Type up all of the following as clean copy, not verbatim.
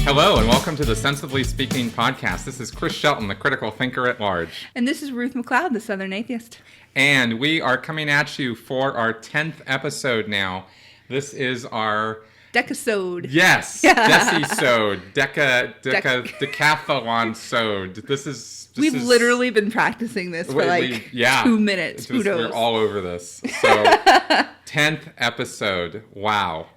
Hello, and welcome to the Sensibly Speaking podcast. This is Chris Shelton, the critical thinker at large. And this is Ruth McLeod, the Southern Atheist. And we are coming at you for our 10th episode now. This is our... Decasode. Yes, Decisode. Decathlon-sode. We've literally been practicing this for 2 minutes. Who knows? We're all over this. So, 10th episode. Wow.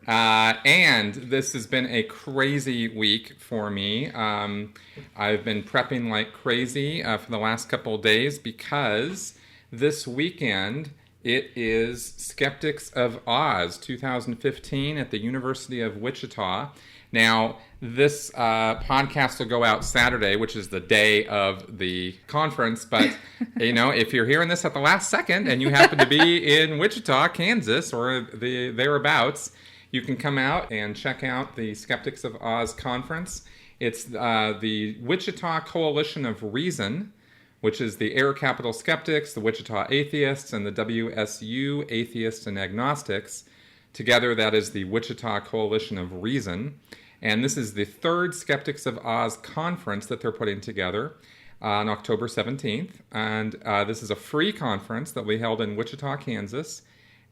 And this has been a crazy week for me. I've been prepping like crazy for the last couple of days because this weekend it is Skeptics of Oz 2015 at the University of Wichita. Now, this podcast will go out Saturday, which is the day of the conference. But, if you're hearing this at the last second and you happen to be in Wichita, Kansas, or thereabouts, you can come out and check out the Skeptics of Oz conference. It's the Wichita Coalition of Reason, which is the Air Capital Skeptics, the Wichita Atheists, and the WSU Atheists and Agnostics. Together, that is the Wichita Coalition of Reason. And this is the third Skeptics of Oz conference that they're putting together on October 17th. And this is a free conference that we held in Wichita, Kansas,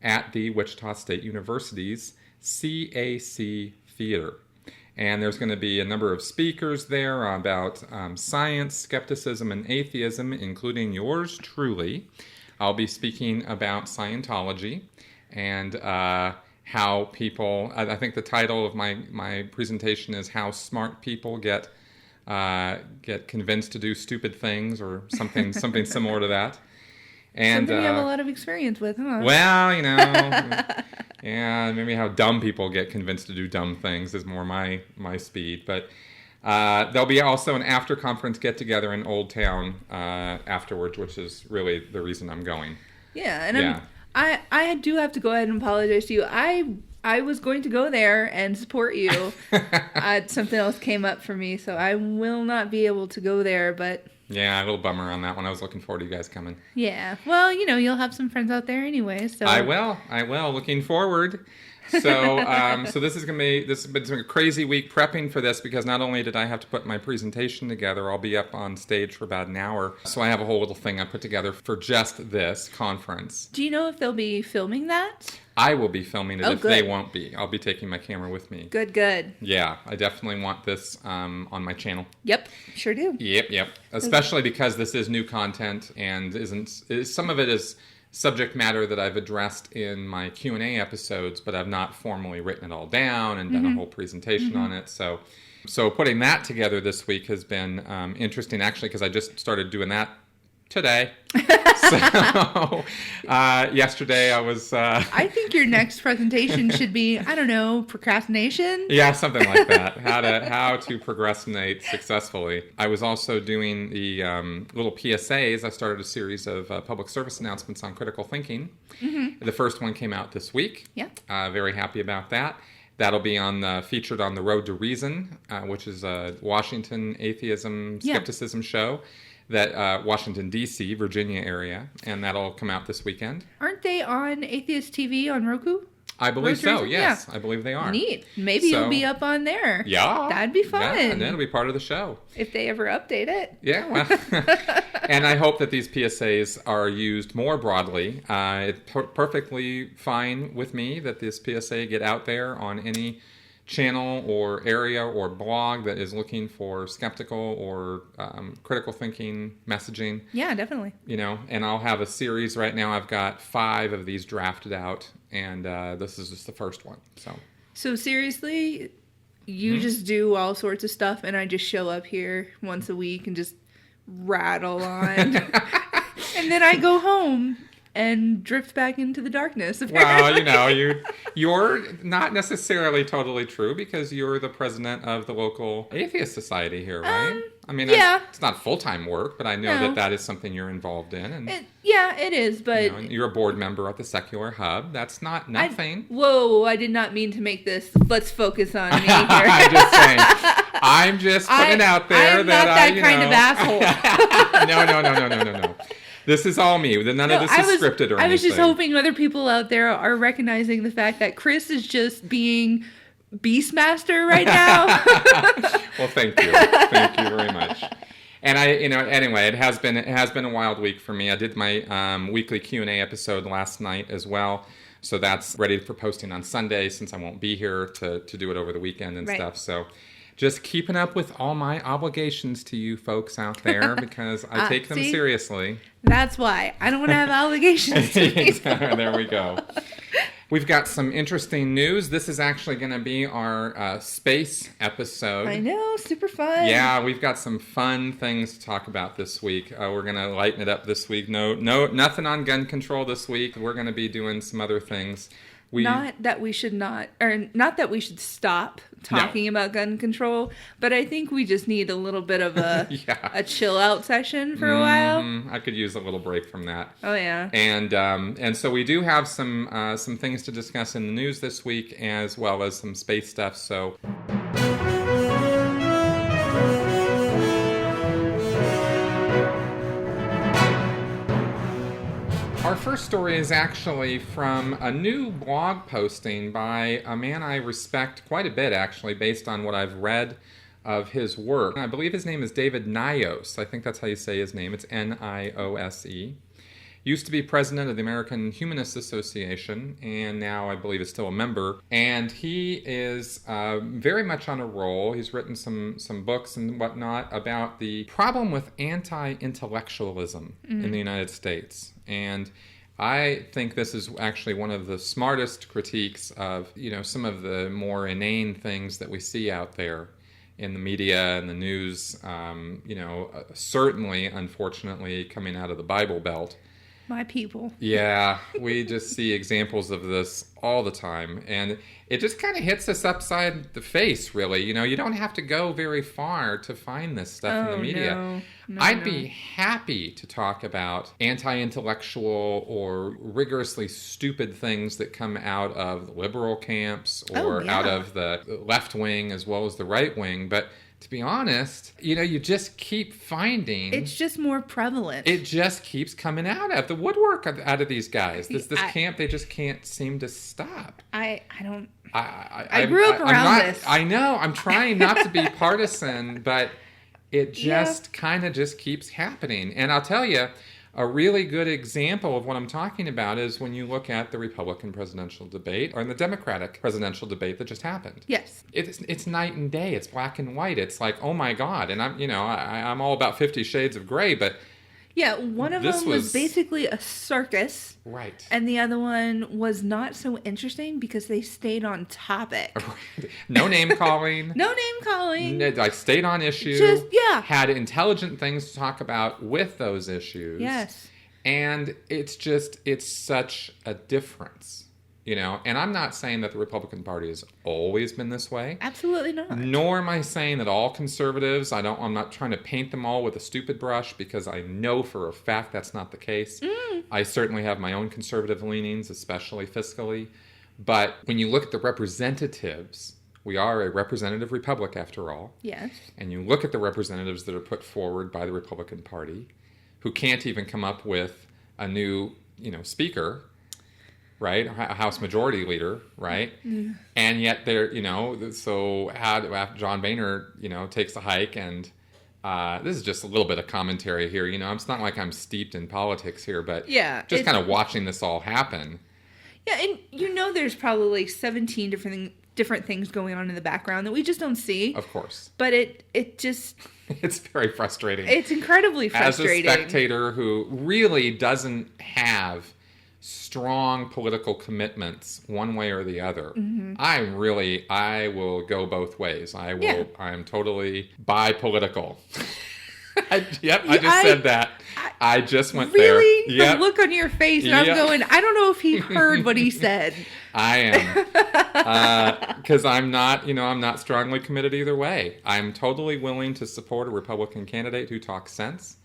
at the Wichita State University's CAC Theater. And there's going to be a number of speakers there about science, skepticism, and atheism, including yours truly. I'll be speaking about Scientology and how people, I think the title of my presentation is How Smart People Get Convinced to Do Stupid Things, or something similar to that. And something you have a lot of experience with, huh? Well, yeah, maybe how dumb people get convinced to do dumb things is more my speed. But there'll be also an after-conference get-together in Old Town afterwards, which is really the reason I'm going. Yeah, and I do have to go ahead and apologize to you. I was going to go there and support you. Something else came up for me, so I will not be able to go there, but... Yeah, a little bummer on that one. I was looking forward to you guys coming. Yeah. Well, you'll have some friends out there anyway, so... I will. Looking forward. So this has been a crazy week prepping for this, because not only did I have to put my presentation together, I'll be up on stage for about an hour. So I have a whole little thing I put together for just this conference. Do you know if they'll be filming that? I will be filming it good. They won't be. I'll be taking my camera with me. Good. Yeah, I definitely want this on my channel. Yep, sure do. Yep. Especially because this is new content, and some of it is subject matter that I've addressed in my Q&A episodes, but I've not formally written it all down and done a whole presentation on it. So putting that together this week has been interesting, actually, because I just started doing that today. So yesterday I was... I think your next presentation should be, I don't know, procrastination? Yeah, something like that. How to procrastinate successfully. I was also doing the little PSAs. I started a series of public service announcements on critical thinking. Mm-hmm. The first one came out this week. Yeah. Very happy about that. That'll be featured on The Road to Reason, which is a Washington atheism skepticism show. That Washington, D.C., Virginia area, and that'll come out this weekend. Aren't they on Atheist TV on Roku? I believe so, yes. Yeah. I believe they are. Neat. Maybe you'll be up on there. Yeah. That'd be fun. Yeah, and then it'll be part of the show. If they ever update it. Yeah, well, and I hope that these PSAs are used more broadly. It's perfectly fine with me that this PSA get out there on any channel or area or blog that is looking for skeptical or critical thinking messaging. Yeah, definitely. And I'll have a series right now. I've got 5 of these drafted out, and this is just the first one. So seriously, you just do all sorts of stuff, and I just show up here once a week and just rattle on. And then I go home and drift back into the darkness. Apparently. Well, you're not necessarily totally true, because you're the president of the local atheist society here, right? I mean, yeah. It's not full-time work, but I know that is something you're involved in. And it is, but... you're a board member at the Secular Hub. That's not nothing. I did not mean to make this, let's focus on me here. I'm just saying. I'm just putting it out there I'm not that kind of No. asshole. This is all me. None of this is scripted or anything. I was just hoping other people out there are recognizing the fact that Chris is just being Beastmaster right now. Well, thank you. Thank you very much. And anyway, it has been a wild week for me. I did my weekly Q&A episode last night as well. So that's ready for posting on Sunday since I won't be here to do it over the weekend and stuff. So just keeping up with all my obligations to you folks out there because I take them seriously. That's why. I don't want to have obligations to you. There we go. We've got some interesting news. This is actually going to be our space episode. I know, super fun. Yeah, we've got some fun things to talk about this week. We're going to lighten it up this week. No, nothing on gun control this week. We're going to be doing some other things. Not that we should stop talking about gun control, but I think we just need a little bit of a a chill out session for a while. I could use a little break from that. Oh yeah. And so we do have some things to discuss in the news this week, as well as some space stuff. So. Our first story is actually from a new blog posting by a man I respect quite a bit, actually, based on what I've read of his work. I believe his name is David Niose. I think that's how you say his name. It's Niose. Used to be president of the American Humanist Association, and now I believe is still a member. And he is very much on a roll. He's written some books and whatnot about the problem with anti-intellectualism in the United States. And I think this is actually one of the smartest critiques of, some of the more inane things that we see out there in the media and the news, certainly, unfortunately, coming out of the Bible Belt. My people. Yeah, we just see examples of this all the time. And it just kind of hits us upside the face, really. You don't have to go very far to find this stuff in the media. I'd be happy to talk about anti-intellectual or rigorously stupid things that come out of the liberal camps or out of the left wing as well as the right wing. But to be honest, you just keep finding... It's just more prevalent. It just keeps coming out of the woodwork out of these guys. This camp, they just can't seem to stop. I grew up around this. I know. I'm trying not to be partisan, but it just kind of just keeps happening. And I'll tell you, a really good example of what I'm talking about is when you look at the Republican presidential debate or the Democratic presidential debate that just happened. Yes. It's night and day. It's black and white. It's like, oh my God. And I'm all about 50 Shades of Grey, but yeah, one of them was basically a circus. Right. And the other one was not so interesting because they stayed on topic. No name calling. No name calling. I stayed on issue. Just, had intelligent things to talk about with those issues. Yes. And it's such a difference. And I'm not saying that the Republican Party has always been this way. Absolutely not. Nor am I saying that all conservatives, I'm not trying to paint them all with a stupid brush because I know for a fact that's not the case. I certainly have my own conservative leanings, especially fiscally. But when you look at the representatives, we are a representative republic after all. Yes. And you look at the representatives that are put forward by the Republican Party who can't even come up with a new, speaker, right? A House Majority Leader, right? Mm. And yet they're, so after John Boehner, takes a hike and this is just a little bit of commentary here. It's not like I'm steeped in politics here, but just kind of watching this all happen. Yeah, and there's probably 17 different things going on in the background that we just don't see. Of course. But it just... It's very frustrating. It's incredibly frustrating. As a spectator who really doesn't have strong political commitments one way or the other. Mm-hmm. I will go both ways. I'm totally bi-political. I just said that. I just went there. Really? Yep. The look on your face, and I'm going, I don't know if he heard what he said. I am. Because I'm not strongly committed either way. I'm totally willing to support a Republican candidate who talks sense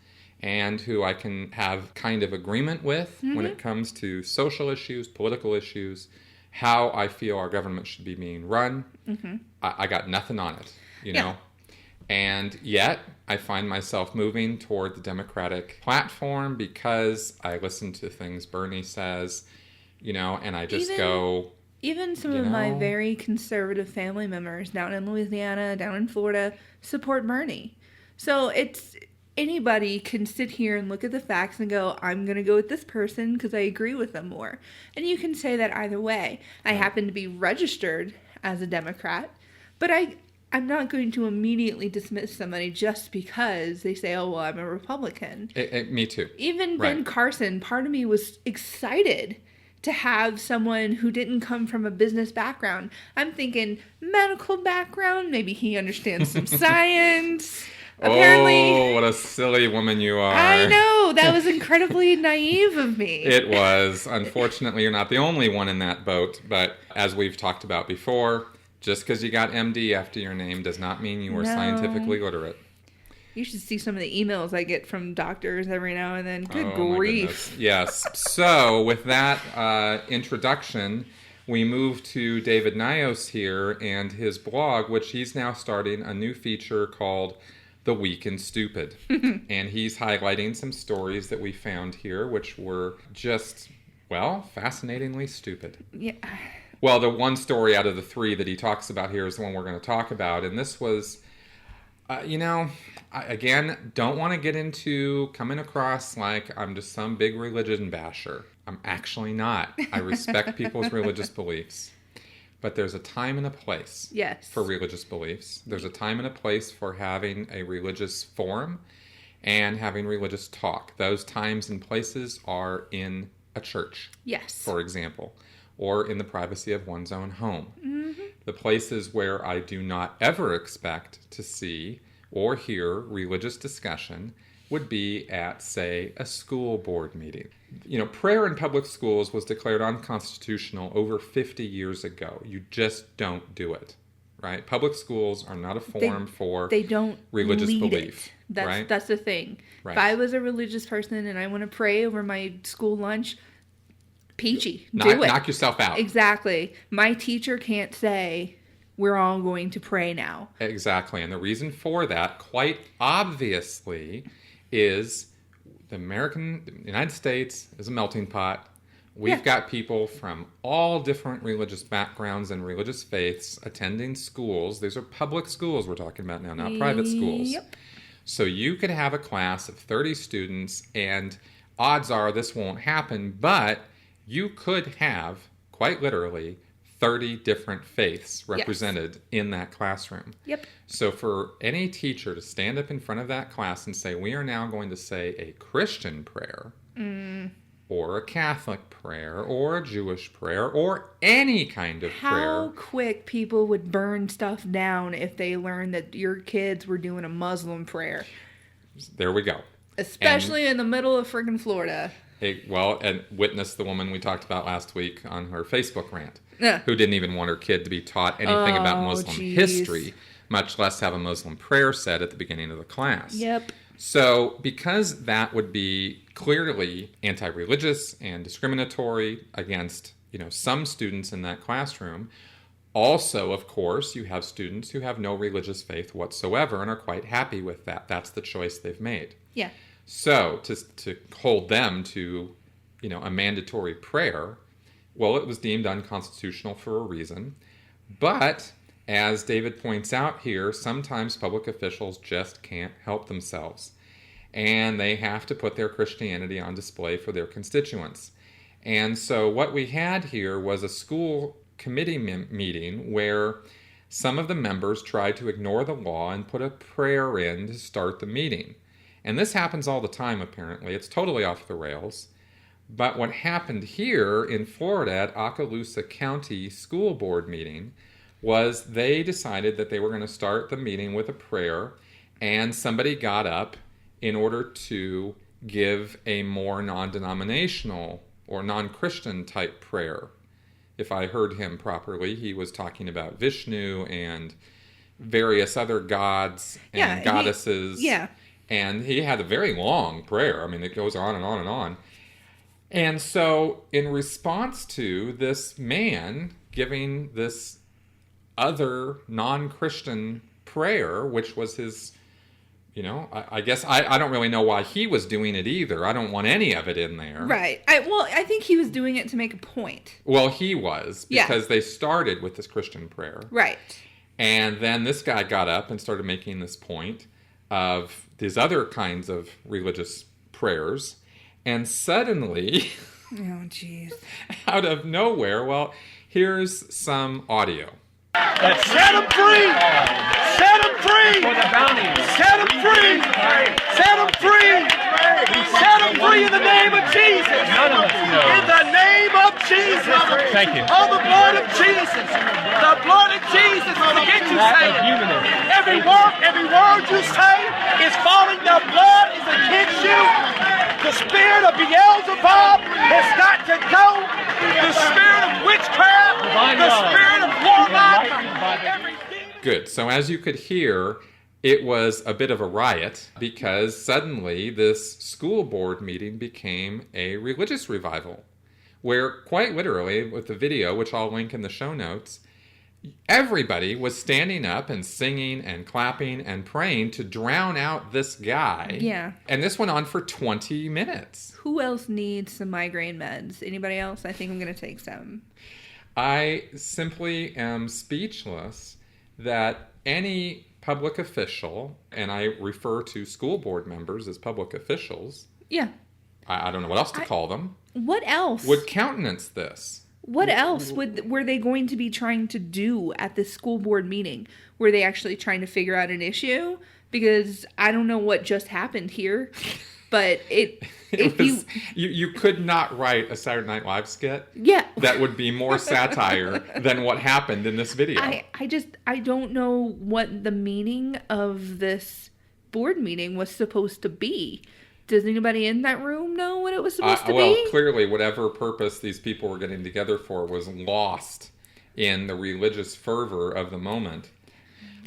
and who I can have kind of agreement with when it comes to social issues, political issues, how I feel our government should be being run. Mm-hmm. I got nothing on it, you know? And yet, I find myself moving toward the Democratic platform because I listen to things Bernie says, and I just go, Even some You of my know? very conservative family members down in Louisiana, down in Florida, support Bernie. So it's anybody can sit here and look at the facts and go, I'm going to go with this person because I agree with them more. And you can say that either way. I happen to be registered as a Democrat, but I'm not going to immediately dismiss somebody just because they say, oh, well, I'm a Republican. Me too. Even Ben Carson, part of me was excited to have someone who didn't come from a business background. I'm thinking medical background, maybe he understands some science. Apparently, oh, what a silly woman you are. I know, that was incredibly naive of me. It was. Unfortunately, you're not the only one in that boat, but as we've talked about before, just because you got MD after your name does not mean you were scientifically literate. You should see some of the emails I get from doctors every now and then. Good Oh, grief. Yes. So, with that introduction, we move to David Nyos here and his blog, which he's now starting a new feature called The Weak and Stupid. And he's highlighting some stories that we found here, which were just, well, fascinatingly stupid. Yeah. Well, the one story out of the three that he talks about here is the one we're going to talk about. And this was, again, don't want to get into coming across like I'm just some big religion basher. I'm actually not. I respect people's religious beliefs. But there's a time and a place for religious beliefs. There's a time and a place for having a religious forum and having religious talk. Those times and places are in a church, for example, or in the privacy of one's own home. Mm-hmm. The places where I do not ever expect to see or hear religious discussion would be at, say, a school board meeting. Prayer in public schools was declared unconstitutional over 50 years ago. You just don't do it, right? Public schools are not a forum for religious belief. That's the thing. Right. If I was a religious person and I want to pray over my school lunch, peachy. Do it. Knock yourself out. Exactly. My teacher can't say, we're all going to pray now. Exactly. And the reason for that, quite obviously, is the United States is a melting pot. We've got people from all different religious backgrounds and religious faiths attending schools. These are public schools we're talking about now, not private schools. Yep. So you could have a class of 30 students, and odds are this won't happen, but you could have, quite literally, 30 different faiths represented in that classroom. Yep. So for any teacher to stand up in front of that class and say, we are now going to say a Christian prayer, or a Catholic prayer, or a Jewish prayer, or any kind of prayer. How quick people would burn stuff down if they learned that your kids were doing a Muslim prayer. There we go. Especially in the middle of friggin' Florida. And witness the woman we talked about last week on her Facebook rant, who didn't even want her kid to be taught anything about Muslim history, much less have a Muslim prayer said at the beginning of the class. Yep. So because that would be clearly anti-religious and discriminatory against, some students in that classroom, also, of course, you have students who have no religious faith whatsoever and are quite happy with that. That's the choice they've made. Yeah. So to hold them to, a mandatory prayer, well, it was deemed unconstitutional for a reason. But as David points out here, sometimes public officials just can't help themselves. And they have to put their Christianity on display for their constituents. And so what we had here was a school committee meeting where some of the members tried to ignore the law and put a prayer in to start the meeting. And this happens all the time, apparently. It's totally off the rails. But what happened here in Florida at Okaloosa County School Board meeting was they decided that they were going to start the meeting with a prayer, and somebody got up in order to give a more non-denominational or non-Christian type prayer. If I heard him properly, he was talking about Vishnu and various other gods and goddesses. And he had a very long prayer. I mean, it goes on and on and on. And so in response to this man giving this other non-Christian prayer, which was his I guess I don't really know why he was doing it either. I don't want any of it in there. Right. I think he was doing it to make a point. Well, he was, because they started with this Christian prayer. Right. And then this guy got up and started making this point of these other kinds of religious prayers. And suddenly, oh, jeez. out of nowhere, well, here's some audio. Set them free! Set them free! For the bounty. Set them free! Set them free! Set them free in the name of Jesus! None of us know. In the name of Jesus! Thank you. Oh, the blood of Jesus! The blood of Jesus will get you saved! Every word you say is falling. The blood is against you. The spirit of Beelzebub has got to go. The spirit of witchcraft, the spirit of warlock, everything. Good. So as you could hear, it was a bit of a riot because suddenly this school board meeting became a religious revival where quite literally with the video, which I'll link in the show notes, everybody was standing up and singing and clapping and praying to drown out this guy. Yeah. And this went on for 20 minutes. Who else needs some migraine meds? Anybody else? I think I'm going to take some. I simply am speechless that any public official, and I refer to school board members as public officials. Yeah. I don't know what else to call them. What else? Would countenance this. What else were they going to be trying to do at this school board meeting? Were they actually trying to figure out an issue? Because I don't know what just happened here, but you could not write a Saturday Night Live skit that would be more satire than what happened in this video. I don't know what the meaning of this board meeting was supposed to be. Does anybody in that room know what it was supposed to be? Well, clearly whatever purpose these people were getting together for was lost in the religious fervor of the moment.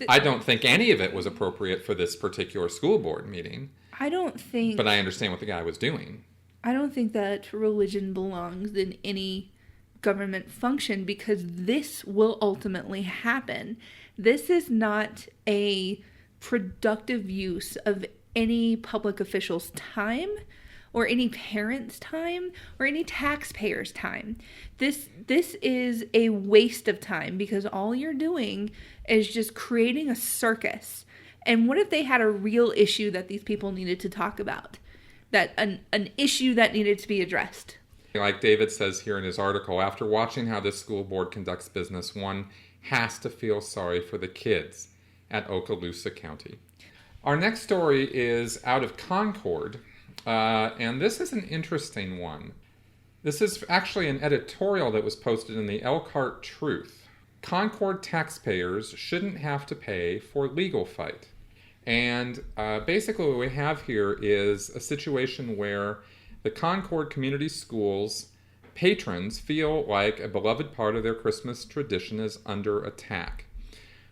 I don't think any of it was appropriate for this particular school board meeting. But I understand what the guy was doing. I don't think that religion belongs in any government function because this will ultimately happen. This is not a productive use of any public official's time or any parent's time or any taxpayer's time. This is a waste of time because all you're doing is just creating a circus. And what if they had a real issue that these people needed to talk about? That an issue that needed to be addressed? Like David says here in his article, after watching how this school board conducts business, one has to feel sorry for the kids at Okaloosa County. Our next story is out of Concord, and this is an interesting one. This is actually an editorial that was posted in the Elkhart Truth. Concord taxpayers shouldn't have to pay for legal fight. And basically what we have here is a situation where the Concord Community Schools patrons feel like a beloved part of their Christmas tradition is under attack.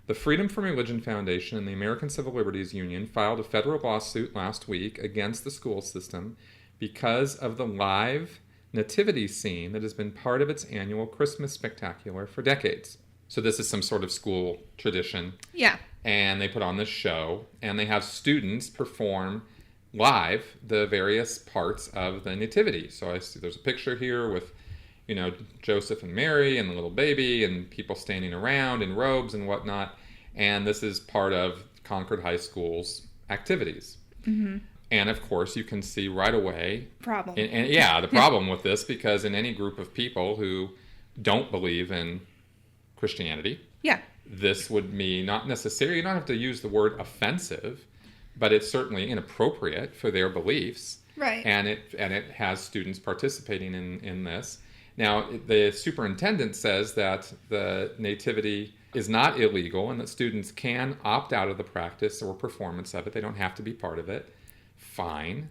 The Freedom from Religion Foundation and the American Civil Liberties Union filed a federal lawsuit last week against the school system because of the live nativity scene that has been part of its annual Christmas spectacular for decades. So this is some sort of school tradition. Yeah. And they put on this show, and they have students perform live the various parts of the nativity. So I see there's a picture here with, Joseph and Mary and the little baby and people standing around in robes and whatnot. And this is part of Concord High School's activities. Mm-hmm. And of course, you can see right away the problem with this, because in any group of people who don't believe in Christianity, this would mean not necessarily, you don't have to use the word offensive, but it's certainly inappropriate for their beliefs. Right. And it has students participating in this. Now, the superintendent says that the nativity is not illegal and that students can opt out of the practice or performance of it. They don't have to be part of it. Fine.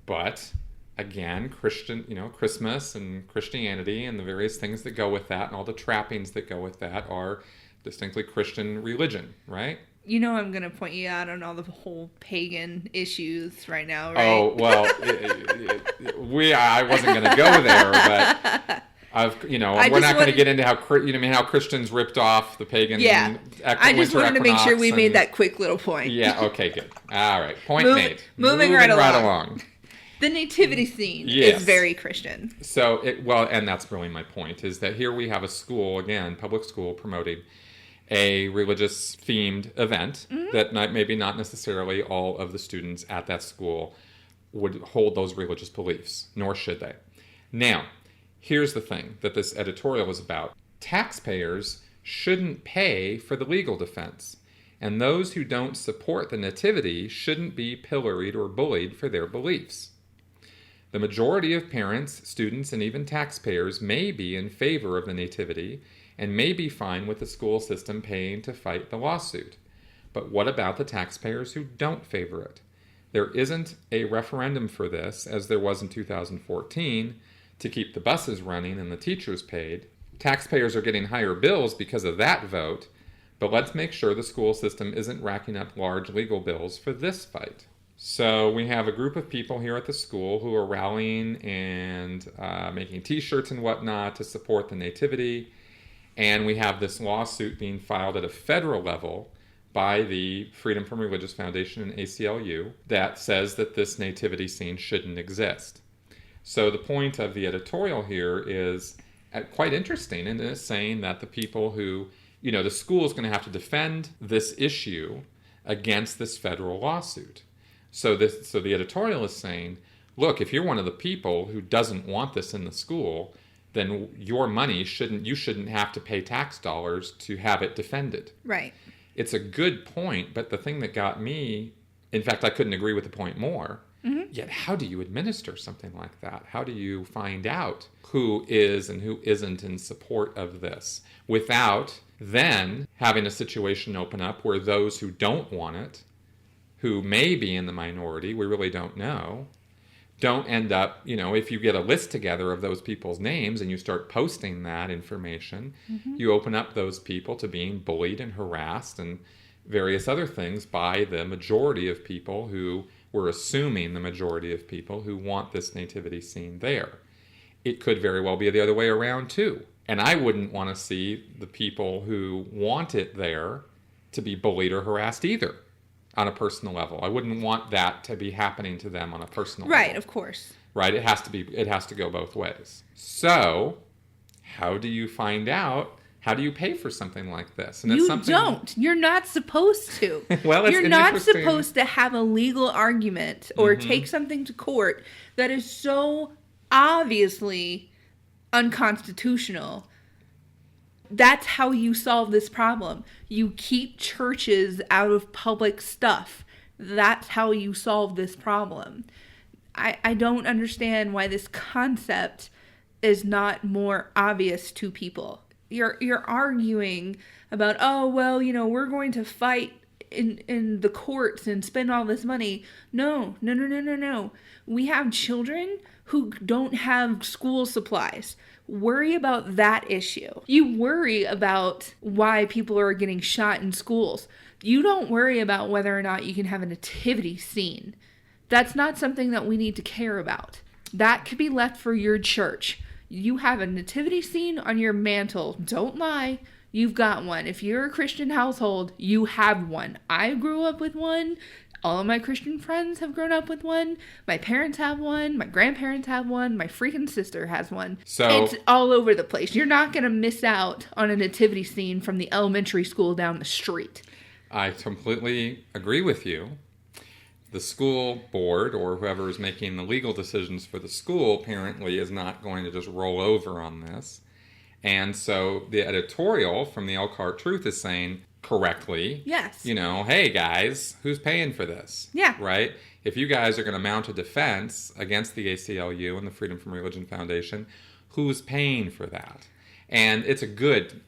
But again, Christmas and Christianity and the various things that go with that and all the trappings that go with that are distinctly Christian religion, right? I'm going to point you out on all the whole pagan issues right now, right? Oh, well, I wasn't going to go there, but we're not going to get into how Christians ripped off the pagan. Yeah, I just wanted to make sure we made that quick little point. Yeah. Okay. Good. All right. Point made. Moving right along. The nativity scene is very Christian. So and that's really my point, is that here we have a school, again, public school, promoting a religious themed event that maybe not necessarily all of the students at that school would hold those religious beliefs, nor should they. Now, here's the thing that this editorial is about. Taxpayers shouldn't pay for the legal defense, and those who don't support the nativity shouldn't be pilloried or bullied for their beliefs. The majority of parents, students, and even taxpayers may be in favor of the nativity and may be fine with the school system paying to fight the lawsuit. But what about the taxpayers who don't favor it? There isn't a referendum for this, as there was in 2014, to keep the buses running and the teachers paid. Taxpayers are getting higher bills because of that vote, but let's make sure the school system isn't racking up large legal bills for this fight. So we have a group of people here at the school who are rallying and making t-shirts and whatnot to support the nativity. And we have this lawsuit being filed at a federal level by the Freedom from Religious Foundation and ACLU that says that this nativity scene shouldn't exist. So the point of the editorial here is quite interesting, and it's saying that the people who, the school is going to have to defend this issue against this federal lawsuit. So the editorial is saying, look, if you're one of the people who doesn't want this in the school, then your money you shouldn't have to pay tax dollars to have it defended. Right. It's a good point, but the thing that got me, in fact, I couldn't agree with the point more. Yet how do you administer something like that? How do you find out who is and who isn't in support of this without then having a situation open up where those who don't want it, who may be in the minority, we really don't know, don't end up, if you get a list together of those people's names and you start posting that information, you open up those people to being bullied and harassed and various other things by the majority of people who we're assuming the majority of people who want this nativity scene there. It could very well be the other way around too. And I wouldn't want to see the people who want it there to be bullied or harassed either on a personal level. I wouldn't want that to be happening to them on a personal level. Right, of course. Right, it has to go both ways. So, how do you find out? How do you pay for something like this? And don't. You're not supposed to. You're not supposed to have a legal argument or take something to court that is so obviously unconstitutional. That's how you solve this problem. You keep churches out of public stuff. That's how you solve this problem. I don't understand why this concept is not more obvious to people. You're arguing about, we're going to fight in the courts and spend all this money. No. We have children who don't have school supplies. Worry about that issue. You worry about why people are getting shot in schools. You don't worry about whether or not you can have a nativity scene. That's not something that we need to care about. That could be left for your church. You have a nativity scene on your mantle. Don't lie. You've got one. If you're a Christian household, you have one. I grew up with one. All of my Christian friends have grown up with one. My parents have one. My grandparents have one. My freaking sister has one. So it's all over the place. You're not going to miss out on a nativity scene from the elementary school down the street. I completely agree with you. The school board, or whoever is making the legal decisions for the school, apparently is not going to just roll over on this. And so the editorial from the Elkhart Truth is saying, correctly, yes, hey guys, who's paying for this? Yeah. Right? If you guys are going to mount a defense against the ACLU and the Freedom from Religion Foundation, who's paying for that? And it's a good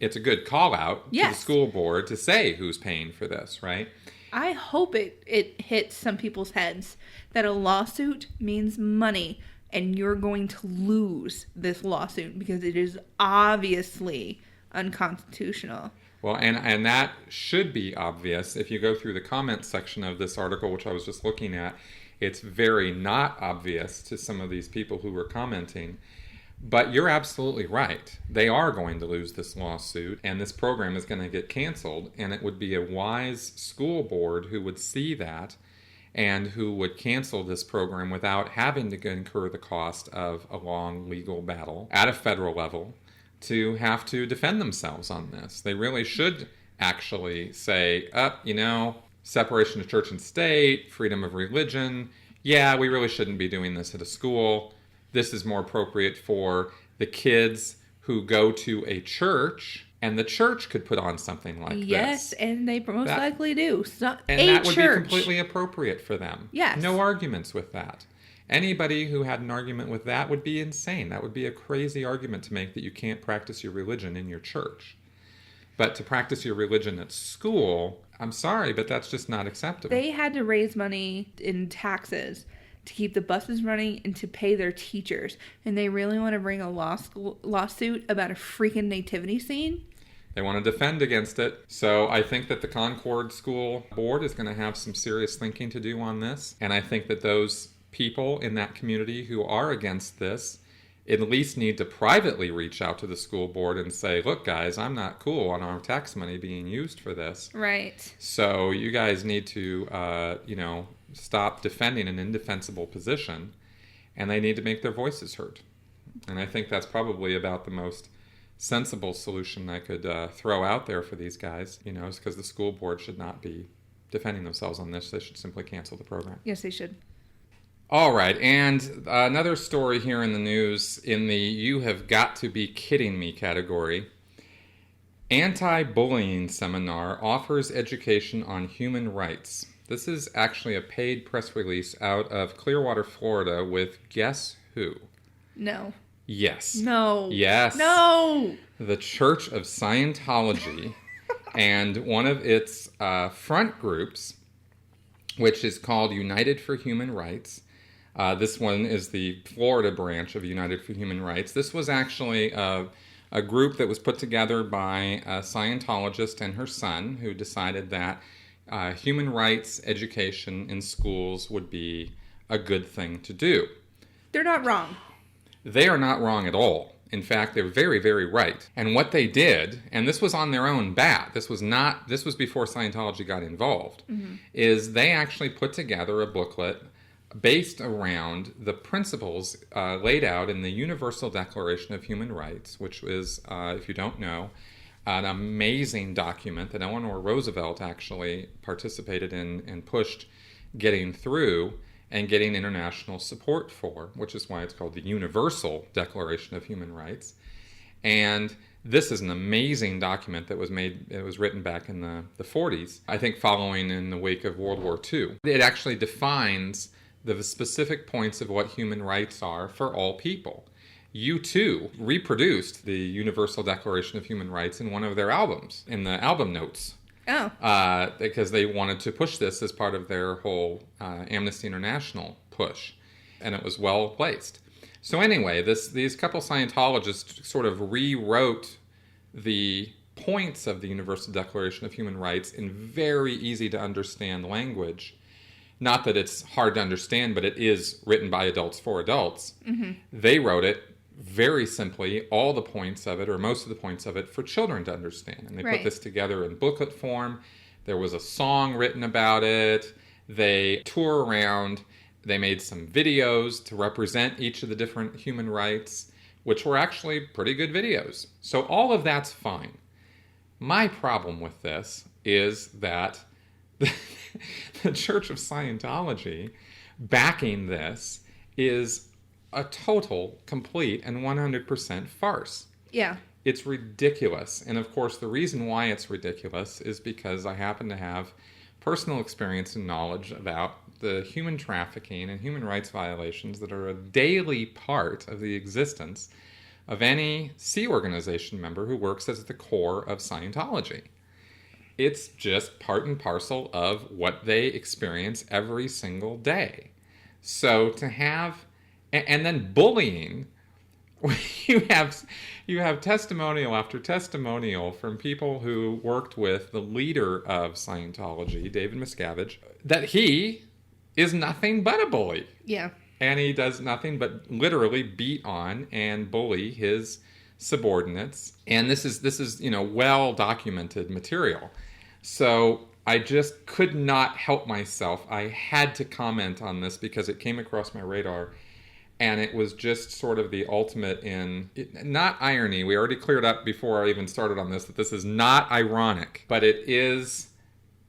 call out to the school board to say who's paying for this, right? I hope it hits some people's heads that a lawsuit means money, and you're going to lose this lawsuit because it is obviously unconstitutional. Well, and that should be obvious. If you go through the comments section of this article, which I was just looking at, it's very not obvious to some of these people who were commenting. But you're absolutely right. They are going to lose this lawsuit, and this program is going to get canceled, and it would be a wise school board who would see that and who would cancel this program without having to incur the cost of a long legal battle at a federal level to have to defend themselves on this. They really should actually say, separation of church and state, freedom of religion. Yeah, we really shouldn't be doing this at a school. This is more appropriate for the kids who go to a church, and the church could put on something like this. Yes, and they most likely do. And that would be completely appropriate for them. Yes. No arguments with that. Anybody who had an argument with that would be insane. That would be a crazy argument to make, that you can't practice your religion in your church. But to practice your religion at school, I'm sorry, but that's just not acceptable. They had to raise money in taxes to keep the buses running and to pay their teachers. And they really want to bring a lawsuit about a freaking nativity scene? They want to defend against it. So I think that the Concord School Board is going to have some serious thinking to do on this. And I think that those people in that community who are against this at least need to privately reach out to the school board and say, look, guys, I'm not cool on our tax money being used for this. Right. So you guys need to, stop defending an indefensible position, and they need to make their voices heard. And I think that's probably about the most sensible solution I could throw out there for these guys, is because the school board should not be defending themselves on this. They should simply cancel the program. Yes, they should. All right, and another story here in the news in the "you have got to be kidding me" category. Anti-bullying seminar offers education on human rights. This is actually a paid press release out of Clearwater, Florida, with guess who? No. Yes. No. Yes. No. The Church of Scientology and one of its front groups, which is called United for Human Rights. This one is the Florida branch of United for Human Rights. This was actually a group that was put together by a Scientologist and her son, who decided that human rights education in schools would be a good thing to do. They're not wrong. They are not wrong at all. In fact, they're very, very right. And what they did, and this was on their own bat, this was before Scientology got involved, is they actually put together a booklet based around the principles laid out in the Universal Declaration of Human Rights, which is, if you don't know, an amazing document that Eleanor Roosevelt actually participated in and pushed getting through and getting international support for, which is why it's called the Universal Declaration of Human Rights. And this is an amazing document that was written back in the 40s, I think following in the wake of World War II. It actually defines the specific points of what human rights are for all people. U2 reproduced the Universal Declaration of Human Rights in one of their albums, in the album notes. Oh. Because they wanted to push this as part of their whole Amnesty International push. And it was well placed. So anyway, these couple Scientologists sort of rewrote the points of the Universal Declaration of Human Rights in very easy to understand language. Not that it's hard to understand, but it is written by adults for adults. Mm-hmm. They wrote it very simply, all the points of it, or most of the points of it, for children to understand. And they put this together in booklet form. There was a song written about it. They tour around. They made some videos to represent each of the different human rights, which were actually pretty good videos. So all of that's fine. My problem with this is that the Church of Scientology backing this is a total, complete, and 100% farce. Yeah. It's ridiculous. And of course, the reason why it's ridiculous is because I happen to have personal experience and knowledge about the human trafficking and human rights violations that are a daily part of the existence of any Sea Organization member who works as the core of Scientology. It's just part and parcel of what they experience every single day. So to have, and then bullying, you have testimonial after testimonial from people who worked with the leader of Scientology, David Miscavige, that he is nothing but a bully. Yeah. And he does nothing but literally beat on and bully his subordinates. And this is well documented material. So I just could not help myself. I had to comment on this because it came across my radar. And it was just sort of the ultimate in, not irony. We already cleared up before I even started on this that this is not ironic, but it is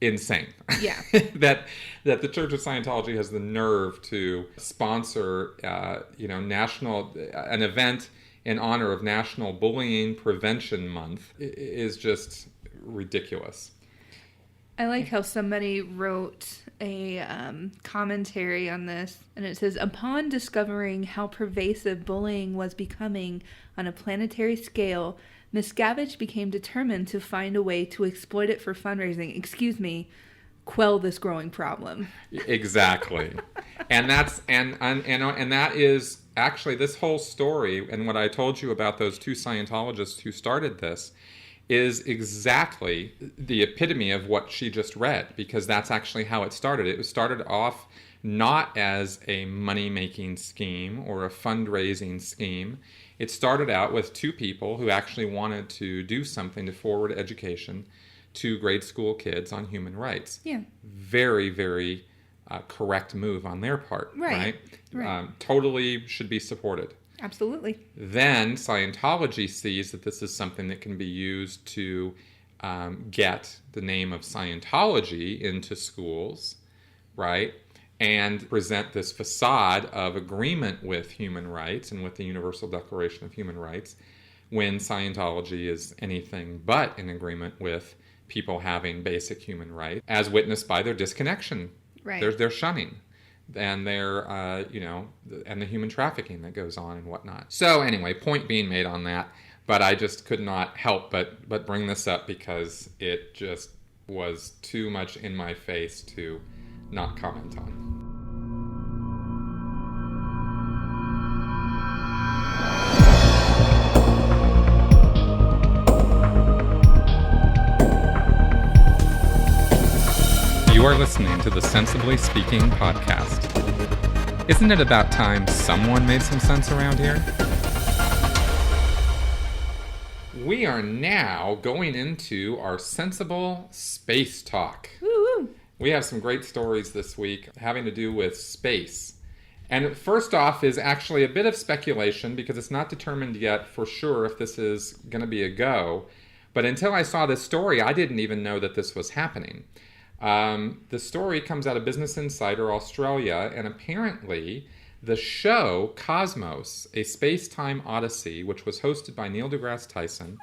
insane. Yeah. that the Church of Scientology has the nerve to sponsor, an event in honor of National Bullying Prevention Month is just ridiculous. I like how somebody wrote a commentary on this, and it says, upon discovering how pervasive bullying was becoming on a planetary scale, Miscavige became determined to find a way to exploit it for fundraising. Quell this growing problem. Exactly. And that is actually this whole story, and what I told you about those two Scientologists who started this is exactly the epitome of what she just read, because that's actually how it started. It was started off not as a money-making scheme or a fundraising scheme. It started out with two people who actually wanted to do something to forward education to grade school kids on human rights. Yeah. Very, very correct move on their part. Right. Totally should be supported. Absolutely. Then Scientology sees that this is something that can be used to get the name of Scientology into schools, right? And present this facade of agreement with human rights and with the Universal Declaration of Human Rights, when Scientology is anything but in agreement with people having basic human rights, as witnessed by their disconnection. Right. Their shunning. And their, and the human trafficking that goes on and whatnot. So anyway, point being made on that, but I just could not help but bring this up because it just was too much in my face to not comment on. You are listening to the Sensibly Speaking podcast. Isn't it about time someone made some sense around here? We are now going into our sensible space talk. Woo-woo. We have some great stories this week having to do with space. And first off is actually a bit of speculation because it's not determined yet for sure if this is going to be a go. But until I saw this story, I didn't even know that this was happening. The story comes out of Business Insider Australia, and apparently the show Cosmos, A Space-Time Odyssey, which was hosted by Neil deGrasse Tyson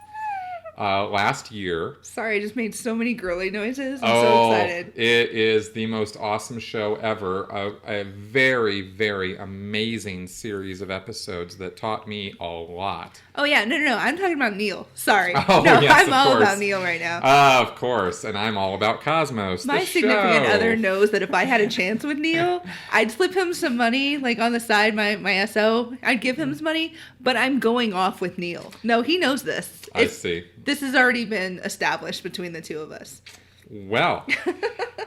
last year. Sorry, I just made so many girly noises. I'm so excited. It is the most awesome show ever. A very, very amazing series of episodes that taught me a lot. Oh, yeah. No. I'm talking about Neil. Sorry. Oh, no, yes, I'm all about Neil right now. Of course. And I'm all about Cosmos. My significant other knows that if I had a chance with Neil, I'd slip him some money, like on the side, my SO. I'd give him some money, but I'm going off with Neil. No, he knows this. I see. This has already been established between the two of us. Well,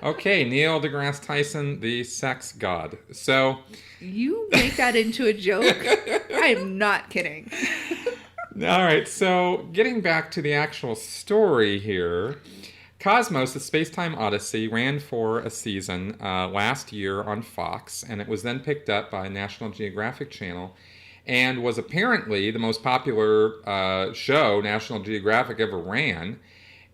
okay, Neil deGrasse Tyson, the sex god. So you make that into a joke? I am not kidding. All right, so getting back to the actual story here, Cosmos, the Space-Time Odyssey, ran for a season last year on Fox, and it was then picked up by National Geographic Channel, and was apparently the most popular show National Geographic ever ran.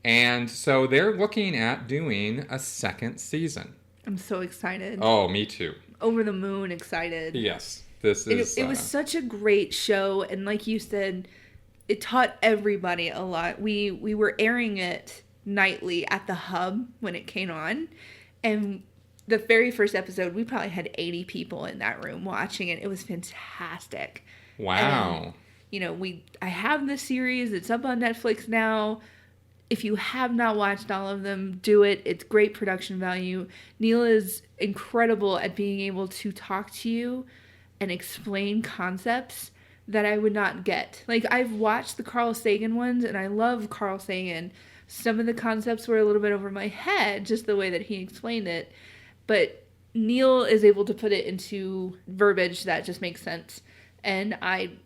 And so they're looking at doing a second season. I'm so excited. Oh, me too. Over the moon excited. Yes. This is... It was such a great show, and like you said, it taught everybody a lot. We were airing it nightly at the Hub when it came on, and the very first episode, we probably had 80 people in that room watching it. It was fantastic. Wow. And, I have this series. It's up on Netflix now. If you have not watched all of them, do it. It's great production value. Neil is incredible at being able to talk to you and explain concepts that I would not get. Like, I've watched the Carl Sagan ones, and I love Carl Sagan. Some of the concepts were a little bit over my head, just the way that he explained it. But Neil is able to put it into verbiage that just makes sense. And I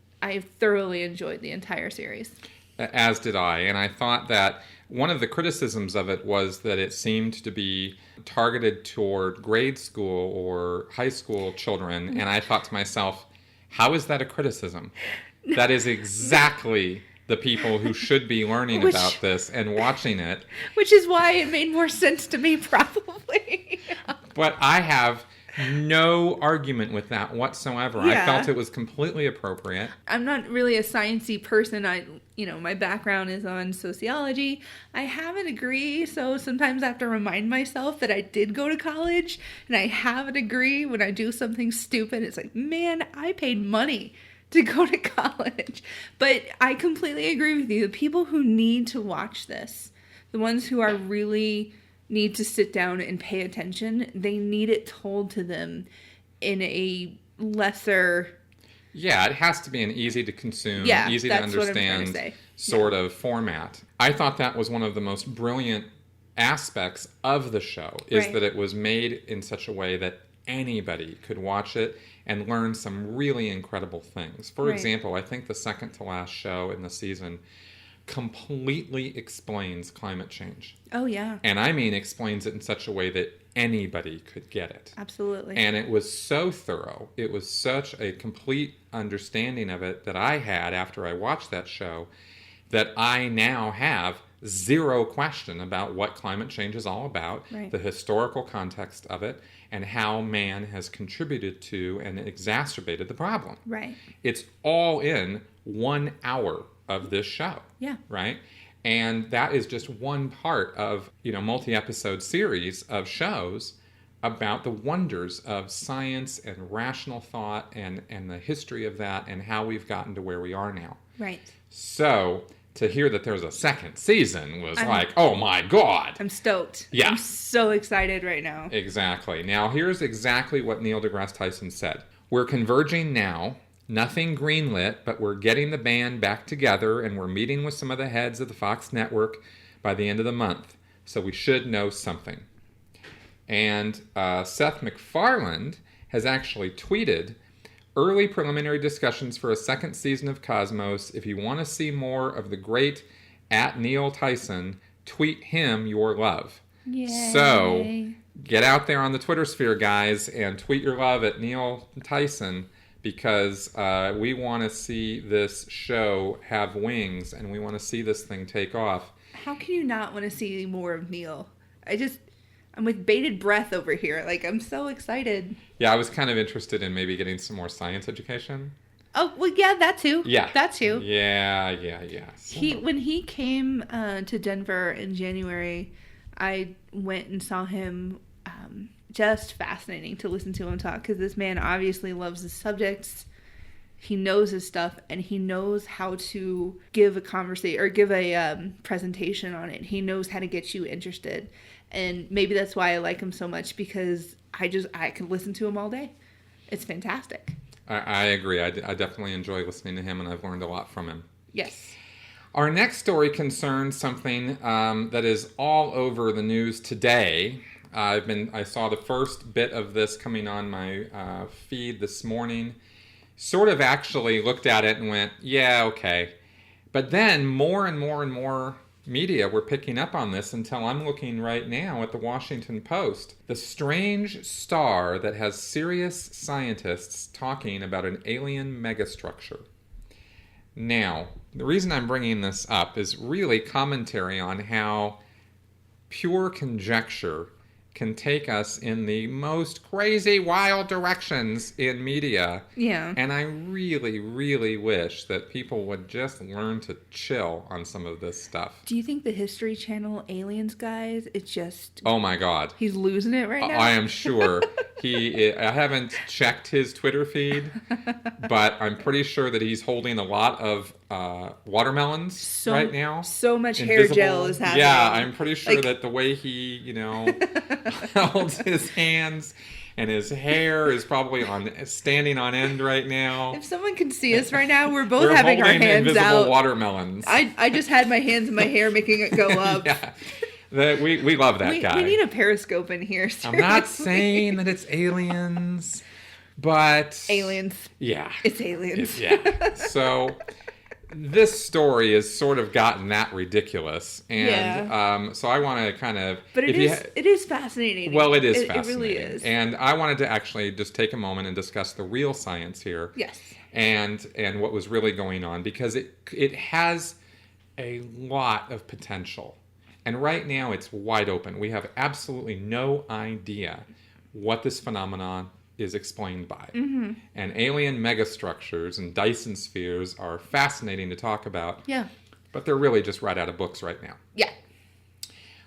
thoroughly enjoyed the entire series. As did I. And I thought that one of the criticisms of it was that it seemed to be targeted toward grade school or high school children. And I thought to myself, how is that a criticism? That is exactly the people who should be learning about this and watching it. Which is why it made more sense to me, probably. But I have no argument with that whatsoever. Yeah. I felt it was completely appropriate. I'm not really a sciencey person. My background is on sociology. I have a degree, so sometimes I have to remind myself that I did go to college and I have a degree. When I do something stupid, it's like, man, I paid money to go to college. But I completely agree with you. The people who need to watch this, the ones who are really need to sit down and pay attention, they need it told to them in a lesser... Yeah, it has to be an easy to consume, easy to understand sort of format. I thought that was one of the most brilliant aspects of the show, is that it was made in such a way that anybody could watch it and learn some really incredible things. For example, I think the second to last show in the season completely explains climate change. Oh, yeah. And I mean explains it in such a way that anybody could get it. Absolutely. And it was so thorough. It was such a complete understanding of it that I had after I watched that show, that I now have zero question about what climate change is all about, the historical context of it, and how man has contributed to and exacerbated the problem. Right. It's all in 1 hour of this show. Yeah. Right? And that is just one part of, multi-episode series of shows about the wonders of science and rational thought and the history of that and how we've gotten to where we are now. Right. So to hear that there's a second season was like, oh my God. I'm stoked. Yeah. I'm so excited right now. Exactly. Now, here's exactly what Neil deGrasse Tyson said. We're converging now. Nothing greenlit, but we're getting the band back together and we're meeting with some of the heads of the Fox network by the end of the month. So we should know something. And Seth MacFarlane has actually tweeted, early preliminary discussions for a second season of Cosmos. If you want to see more of the great @Neil Tyson, tweet him your love. Yay. So get out there on the Twitter sphere, guys, and tweet your love at Neil Tyson, because we want to see this show have wings and we want to see this thing take off. How can you not want to see more of Neil? I'm with bated breath over here. Like, I'm so excited. Yeah, I was kind of interested in maybe getting some more science education. Oh, well, yeah, that too. Yeah. That too. Yeah. When he came to Denver in January, I went and saw him. Just fascinating to listen to him talk, because this man obviously loves his subjects. He knows his stuff, and he knows how to give a conversation or give a presentation on it. He knows how to get you interested, and maybe that's why I like him so much, because I could listen to him all day. It's fantastic. I agree. I definitely enjoy listening to him, and I've learned a lot from him. Yes. Our next story concerns something that is all over the news today. I saw the first bit of this coming on my feed this morning. Sort of actually looked at it and went, yeah, okay. But then more and more and more media were picking up on this until I'm looking right now at the Washington Post. The strange star that has serious scientists talking about an alien megastructure. Now, the reason I'm bringing this up is really commentary on how pure conjecture can take us in the most crazy, wild directions in media. Yeah. And I really, really wish that people would just learn to chill on some of this stuff. Do you think the History Channel aliens guys, it's just... Oh my God. He's losing it right now? I am sure. I haven't checked his Twitter feed, but I'm pretty sure that he's holding a lot of watermelons right now. So much hair gel is happening. Yeah, I'm pretty sure that the way he, holds his hands and his hair is probably standing on end right now. If someone can see us right now, we're both having our hands invisible out. Watermelons. I just had my hands in my hair making it go up. Yeah. We love that guy. We need a periscope in here. Seriously. I'm not saying that it's aliens, but... Aliens. Yeah. It's aliens. Yeah. So this story has sort of gotten that ridiculous. And so I want to kind of... But it is fascinating. Well, it is fascinating. It really is. And I wanted to actually just take a moment and discuss the real science here. Yes. And what was really going on, because it has a lot of potential. And right now it's wide open. We have absolutely no idea what this phenomenon is explained by. Mm-hmm. And alien megastructures and Dyson spheres are fascinating to talk about. Yeah. But they're really just right out of books right now. Yeah.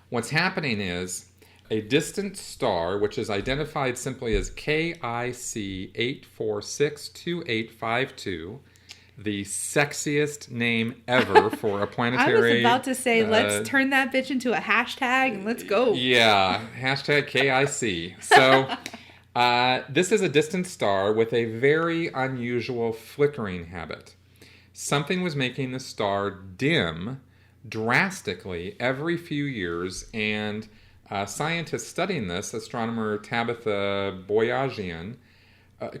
What's happening is a distant star, which is identified simply as KIC 8462852, the sexiest name ever for a planetary... I was about to say, let's turn that bitch into a hashtag and let's go. Yeah, hashtag KIC. So this is a distant star with a very unusual flickering habit. Something was making the star dim drastically every few years, and scientists studying this, astronomer Tabitha Boyajian,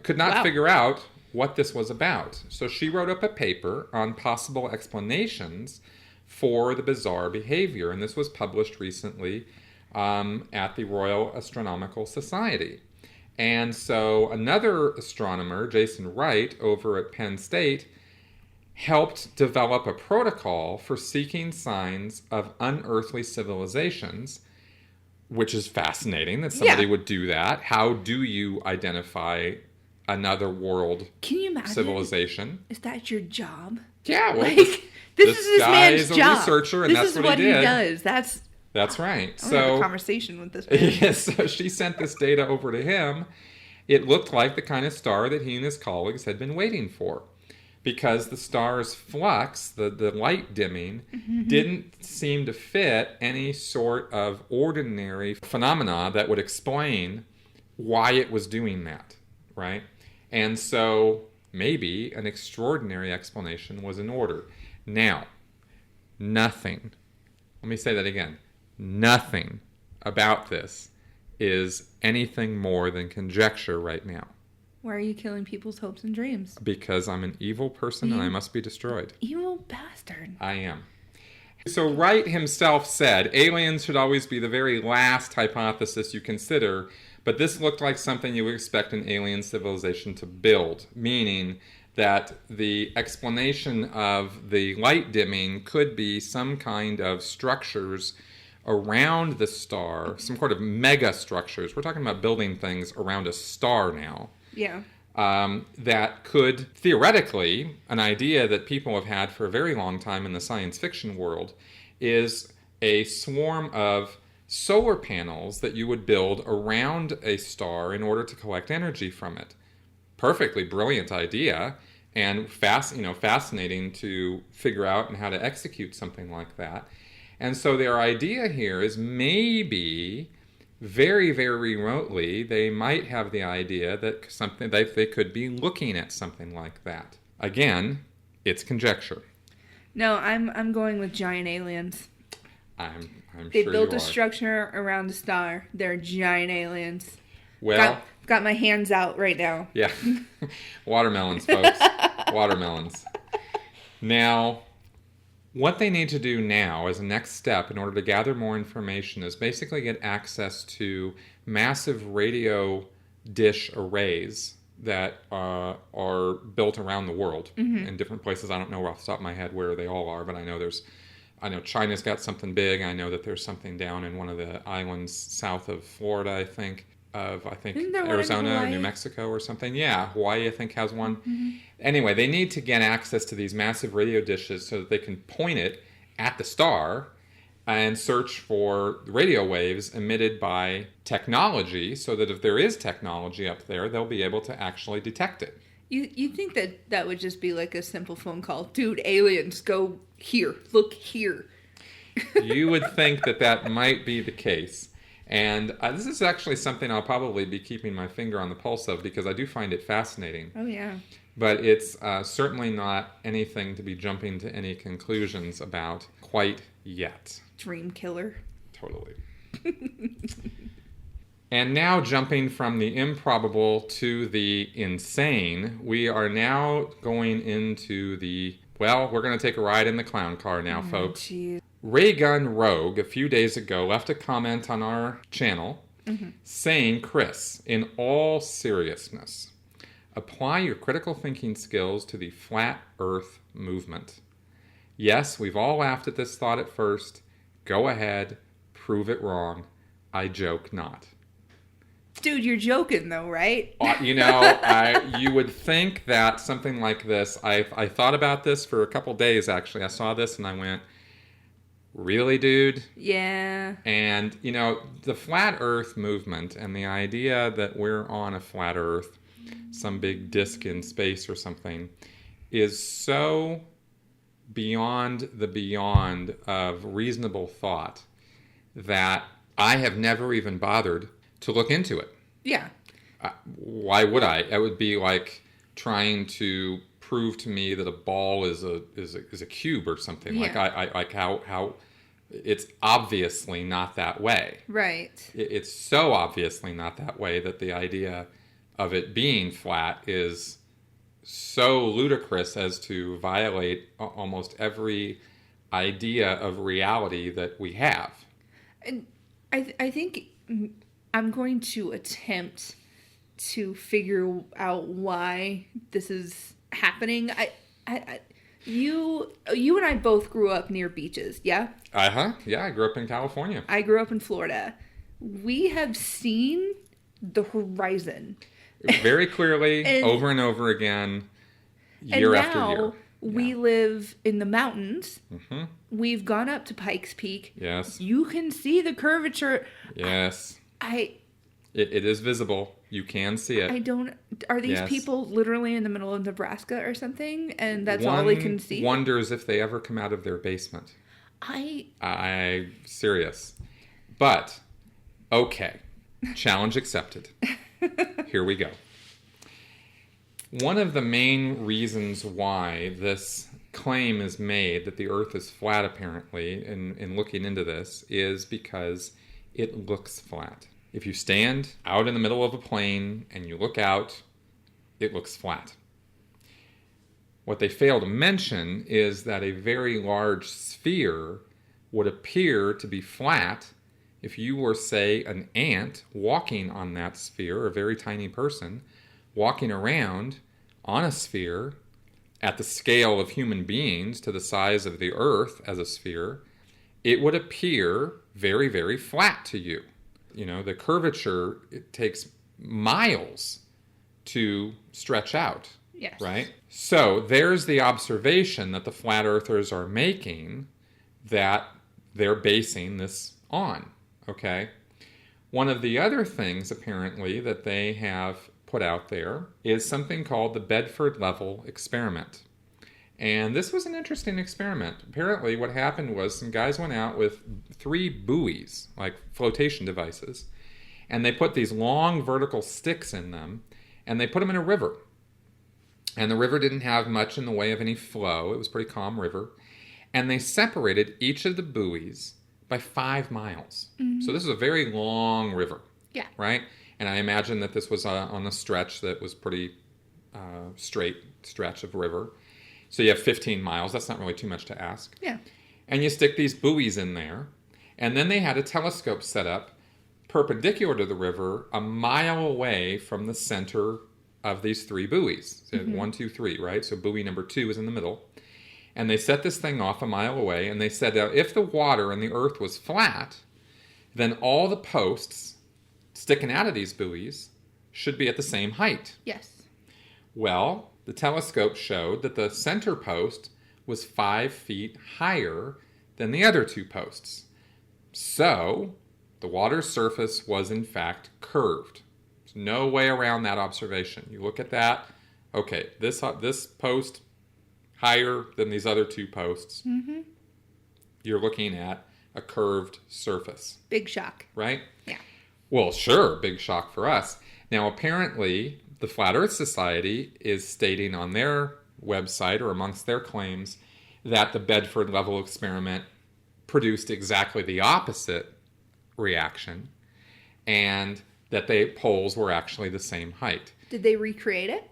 could not figure out what this was about. So she wrote up a paper on possible explanations for the bizarre behavior, and this was published recently at the Royal Astronomical Society. And so another astronomer, Jason Wright, over at Penn State, helped develop a protocol for seeking signs of unearthly civilizations, which is fascinating that somebody would do that. How do you identify another world civilization? Is that your job? Yeah, well, this is this man's is a job. Researcher, and this that's what he did. Does. That's right. I want to have a conversation with this man. Yes, so she sent this data over to him. It looked like the kind of star that he and his colleagues had been waiting for, because the star's flux, the light dimming, didn't seem to fit any sort of ordinary phenomena that would explain why it was doing that, right? And so maybe an extraordinary explanation was in order. Now, nothing, let me say that again, nothing about this is anything more than conjecture right now. Why are you killing people's hopes and dreams? Because I'm an evil person and I must be destroyed. Evil bastard. I am. So Wright himself said, aliens should always be the very last hypothesis you consider, but this looked like something you would expect an alien civilization to build, meaning that the explanation of the light dimming could be some kind of structures around the star, some sort of mega structures. We're talking about building things around a star now. Yeah. That could, theoretically, an idea that people have had for a very long time in the science fiction world, is a swarm of solar panels that you would build around a star in order to collect energy from it. Perfectly brilliant idea, and fascinating to figure out and how to execute something like that. And so their idea here is maybe, very, very remotely, they might have the idea that they could be looking at something like that. Again, it's conjecture. No, I'm going with giant aliens. I'm they sure built you a are. structure around a star. They're giant aliens. Well, got my hands out right now. Yeah. Watermelons, folks. Watermelons. Now, what they need to do now as a next step in order to gather more information is basically get access to massive radio dish arrays that are built around the world in different places. I don't know off the top of my head where they all are, but I know China's got something big. I know that there's something down in one of the islands south of Florida, I think Arizona or New Mexico or something. Yeah, Hawaii, I think, has one. Mm-hmm. Anyway, they need to get access to these massive radio dishes so that they can point it at the star and search for radio waves emitted by technology, so that if there is technology up there, they'll be able to actually detect it. You think that would just be like a simple phone call? Dude, aliens, go here. Look here. You would think that might be the case. And this is actually something I'll probably be keeping my finger on the pulse of, because I do find it fascinating. Oh, yeah. But it's certainly not anything to be jumping to any conclusions about quite yet. Dream killer. Totally. And now jumping from the improbable to the insane, we are now going into we're going to take a ride in the clown car now, folks. Geez. Raygun Rogue, a few days ago, left a comment on our channel saying, Chris, in all seriousness, apply your critical thinking skills to the flat earth movement. Yes, we've all laughed at this thought at first. Go ahead, prove it wrong. I joke not. Dude, you're joking though, right? You would think that something like this, I thought about this for a couple days, actually. I saw this and I went, really, dude? Yeah. And, the flat earth movement and the idea that we're on a flat earth, some big disc in space or something, is so beyond the beyond of reasonable thought that I have never even bothered to look into it. Yeah. Why would I? It would be like trying to prove to me that a ball is a cube or something. Yeah. Like how it's obviously not that way. Right. It's so obviously not that way that the idea of it being flat is so ludicrous as to violate almost every idea of reality that we have. And I think I'm going to attempt to figure out why this is happening. You and I both grew up near beaches, yeah? Yeah, I grew up in California. I grew up in Florida. We have seen the horizon. Very clearly, over and over again, year after year. We live in the mountains. Mm-hmm. We've gone up to Pikes Peak. Yes. You can see the curvature. Yes. It is visible. You can see it. Are these people literally in the middle of Nebraska or something? And that's all they can see? Wonders if they ever come out of their basement. I serious. But, okay. Challenge accepted. Here we go. One of the main reasons why this claim is made that the earth is flat, apparently, in looking into this, is because it looks flat. If you stand out in the middle of a plain and you look out, it looks flat. What they fail to mention is that a very large sphere would appear to be flat if you were, say, an ant walking on that sphere, a very tiny person, walking around on a sphere at the scale of human beings to the size of the earth as a sphere, it would appear very, very flat to you. The curvature, it takes miles to stretch out. Yes. Right? So there's the observation that the flat earthers are making that they're basing this on. Okay? One of the other things, apparently, that they have put out there is something called the Bedford Level Experiment. And this was an interesting experiment. Apparently, what happened was some guys went out with 3 buoys, like flotation devices, and they put these long vertical sticks in them, and they put them in a river. And the river didn't have much in the way of any flow. It was a pretty calm river. And they separated each of the buoys by 5 miles. Mm-hmm. So this is a very long river. Yeah. Right? And I imagine that this was on a stretch that was pretty straight stretch of river. So you have 15 miles. That's not really too much to ask. Yeah. And you stick these buoys in there. And then they had a telescope set up perpendicular to the river a mile away from the center of these 3 buoys. So 1, 2, 3, right? So buoy number 2 is in the middle. And they set this thing off a mile away. And they said that if the water and the earth was flat, then all the posts sticking out of these buoys should be at the same height. Yes. Well, the telescope showed that the center post was 5 feet higher than the other 2 posts. So, the water's surface was in fact curved. There's no way around that observation. You look at that, okay, this post higher than these other 2 posts. Mm-hmm. You're looking at a curved surface. Big shock. Right? Yeah. Well, sure, big shock for us. Now, apparently, the Flat Earth Society is stating on their website, or amongst their claims, that the Bedford Level Experiment produced exactly the opposite reaction, and that the poles were actually the same height. Did they recreate it?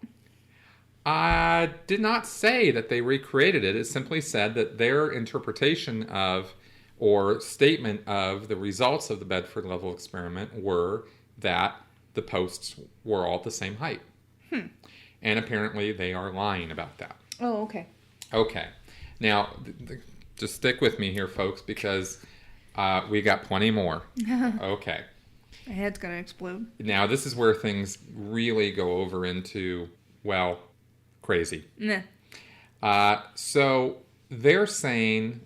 I did not say that they recreated it. It simply said that their interpretation of or statement of the results of the Bedford level experiment were that the posts were all the same height. And apparently they are lying about that. Oh, okay. Okay. Now, just stick with me here, folks, because we got plenty more. Okay. My head's going to explode. Now, this is where things really go over into, well, crazy. Nah. So they're saying,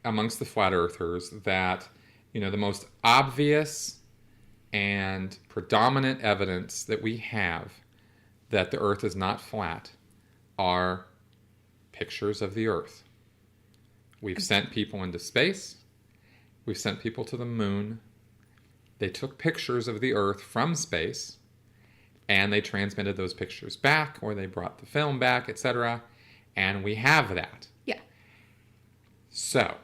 amongst the flat earthers, that, the most obvious and predominant evidence that we have that the earth is not flat are pictures of the earth. We've sent people into space. We've sent people to the moon. They took pictures of the earth from space, and they transmitted those pictures back, or they brought the film back, etc. And we have that. Yeah. So,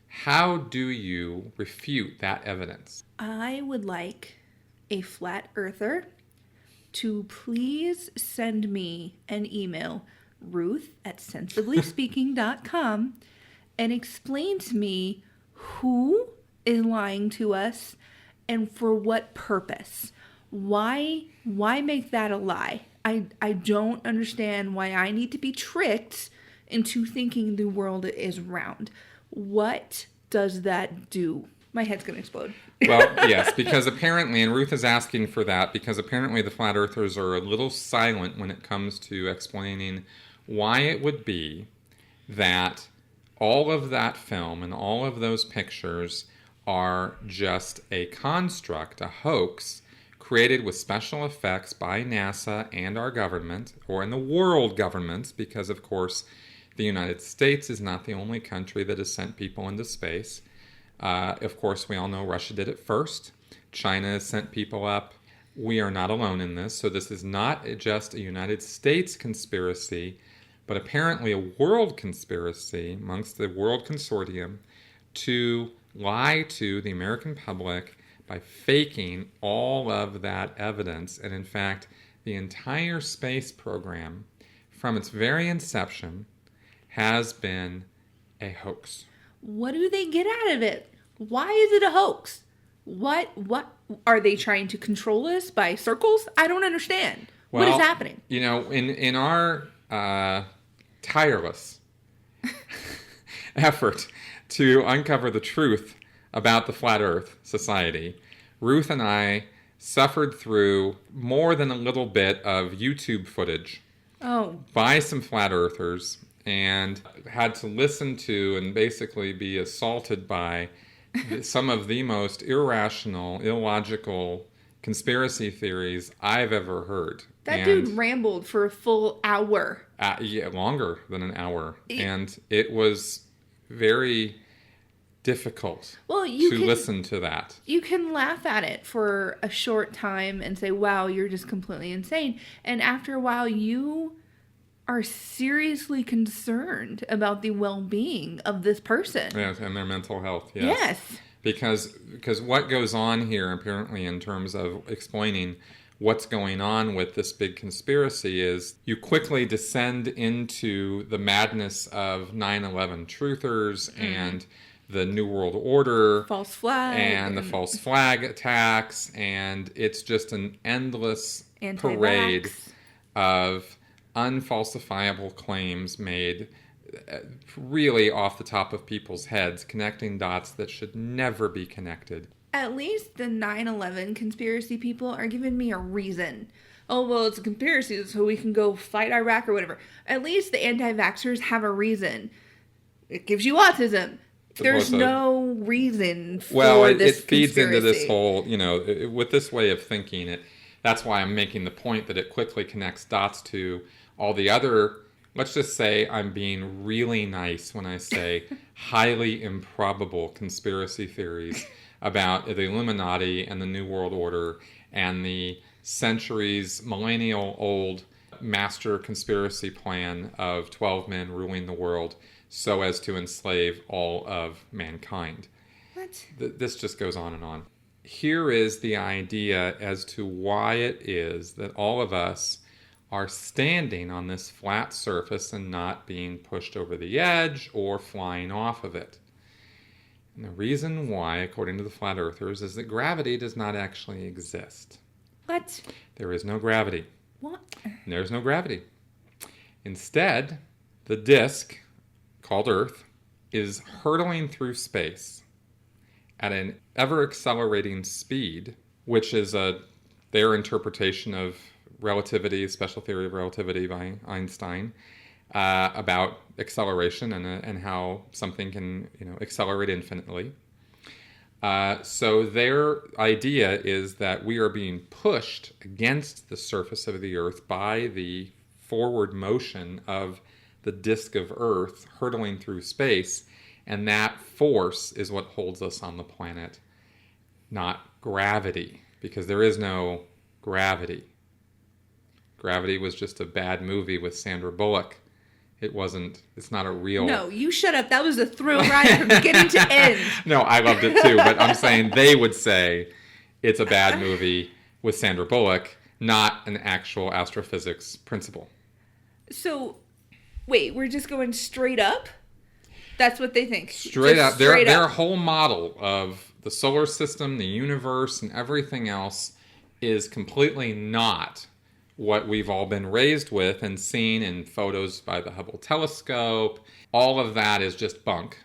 how do you refute that evidence? I would like a flat earther to please send me an email, ruth@sensiblyspeaking.com, and explain to me who is lying to us and for what purpose. Why make that a lie? I don't understand why I need to be tricked into thinking the world is round. What does that do? My head's going to explode. Well, yes, because apparently, and Ruth is asking for that, because apparently the flat earthers are a little silent when it comes to explaining why it would be that all of that film and all of those pictures are just a construct, a hoax, created with special effects by NASA and our government, or in the world governments, because of course the United States is not the only country that has sent people into space. Of course, we all know Russia did it first. China has sent people up. We are not alone in this. So this is not just a United States conspiracy, but apparently a world conspiracy amongst the world consortium to lie to the American public by faking all of that evidence. And in fact, the entire space program, from its very inception, has been a hoax. What do they get out of it? Why is it a hoax? What are they trying to control us by circles? I don't understand. Well, what is happening? In our tireless effort to uncover the truth about the Flat Earth Society, Ruth and I suffered through more than a little bit of YouTube footage by some flat earthers, and had to listen to and basically be assaulted by some of the most irrational, illogical conspiracy theories I've ever heard. That dude rambled for a full hour. Yeah, longer than an hour. And it was very difficult to listen to that. You can laugh at it for a short time and say, wow, you're just completely insane. And after a while, you are seriously concerned about the well-being of this person. Yes, and their mental health, yes. Because what goes on here, apparently, in terms of explaining what's going on with this big conspiracy is you quickly descend into the madness of 9/11 truthers and the New World Order. False flag. And the false flag attacks. And it's just an endless parade of unfalsifiable claims made really off the top of people's heads, connecting dots that should never be connected. At least the 9/11 conspiracy people are giving me a reason. Oh, well, it's a conspiracy, so we can go fight Iraq or whatever. At least the anti-vaxxers have a reason. It gives you autism. There's no reason for this it feeds conspiracy. into this whole, with this way of thinking, that's why I'm making the point that it quickly connects dots to all the other, let's just say I'm being really nice when I say highly improbable conspiracy theories about the Illuminati and the New World Order and the centuries, millennial-old master conspiracy plan of 12 men ruling the world so as to enslave all of mankind. What? This just goes on and on. here is the idea as to why it is that all of us are standing on this flat surface and not being pushed over the edge or flying off of it. And the reason why, according to the flat earthers, is that gravity does not actually exist. What? There is no gravity. What? There's no gravity. Instead, the disk, called Earth, is hurtling through space at an ever-accelerating speed, which is their interpretation of relativity, special theory of relativity by Einstein, about acceleration and how something can accelerate infinitely. So their idea is that we are being pushed against the surface of the Earth by the forward motion of the disk of Earth hurtling through space, and that force is what holds us on the planet, not gravity, because there is no gravity. Gravity was just a bad movie with Sandra Bullock. It's not a real... No, you shut up. That was a thrill ride from beginning to end. No, I loved it too, but I'm saying they would say it's a bad movie with Sandra Bullock, not an actual astrophysics principle. So, wait, we're just going straight up? That's what they think. Straight up. Their whole model of the solar system, the universe, and everything else is completely not what we've all been raised with and seen in photos by the Hubble telescope. All of that is just bunk.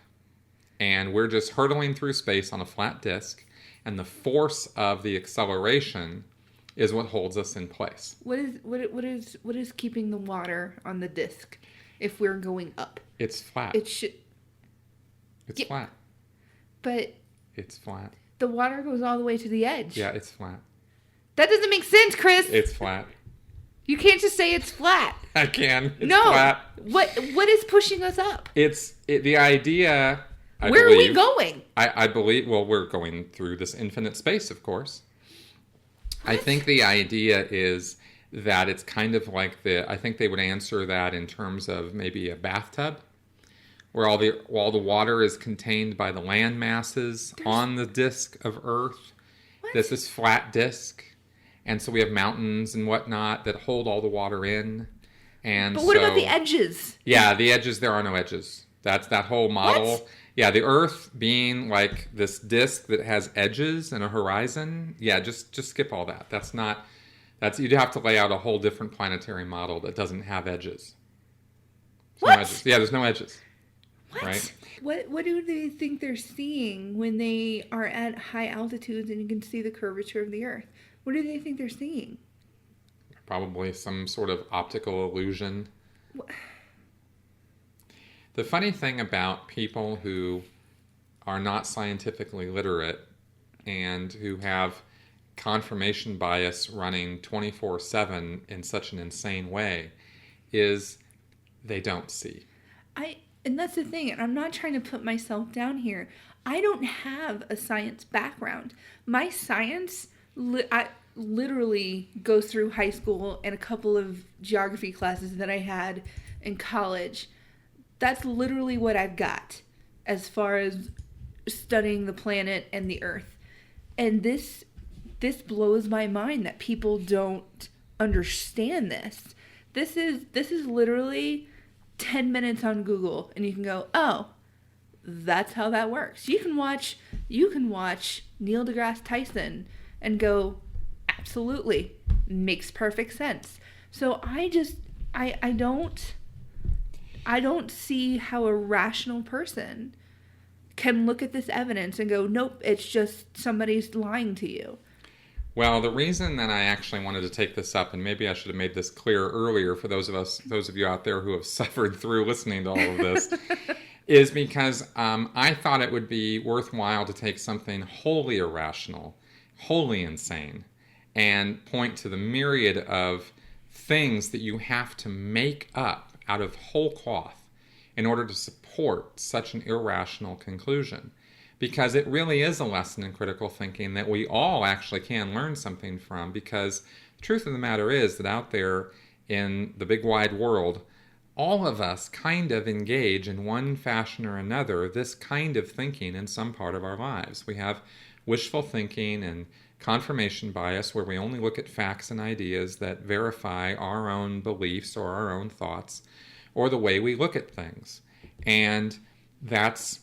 And we're just hurtling through space on a flat disk, and the force of the acceleration is what holds us in place. What is keeping the water on the disk if we're going up? It's flat. It's flat. But it's flat. The water goes all the way to the edge. Yeah, it's flat. That doesn't make sense, Chris. It's flat. You can't just say it's flat. I can. It's no. Flat. What is pushing us up? The idea. Where are we going? I believe. Well, we're going through this infinite space, of course. What? I think the idea is that it's kind of like I think they would answer that in terms of maybe a bathtub, where all the water is contained by the land masses on the disk of Earth. What? There's this flat disk. And so we have mountains and whatnot that hold all the water in. But what about the edges? Yeah, the edges, there are no edges. That's that whole model. What? Yeah, the Earth being like this disk that has edges and a horizon. Yeah, just skip all that. You'd have to lay out a whole different planetary model that doesn't have edges. What? No edges. Yeah, there's no edges. What? Right? What do they think they're seeing when they are at high altitudes and you can see the curvature of the Earth? What do they think they're seeing? Probably some sort of optical illusion. What? The funny thing about people who are not scientifically literate and who have confirmation bias running 24/7 in such an insane way is they don't see. And that's the thing, and I'm not trying to put myself down here. I don't have a science background. My science... I literally go through high school and a couple of geography classes that I had in college. That's literally what I've got as far as studying the planet and the Earth. And this blows my mind that people don't understand this. This is literally 10 minutes on Google and you can go, oh, that's how that works. You can watch Neil deGrasse Tyson and go, absolutely, makes perfect sense. So I don't see how a rational person can look at this evidence and go, nope, it's just somebody's lying to you. Well, the reason that I actually wanted to take this up, and maybe I should have made this clear earlier for those of you out there who have suffered through listening to all of this, is because I thought it would be worthwhile to take something wholly irrational, wholly insane, and point to the myriad of things that you have to make up out of whole cloth in order to support such an irrational conclusion. Because it really is a lesson in critical thinking that we all actually can learn something from, because the truth of the matter is that out there in the big wide world, all of us kind of engage in one fashion or another this kind of thinking in some part of our lives. We have wishful thinking and confirmation bias, where we only look at facts and ideas that verify our own beliefs or our own thoughts or the way we look at things. And that's,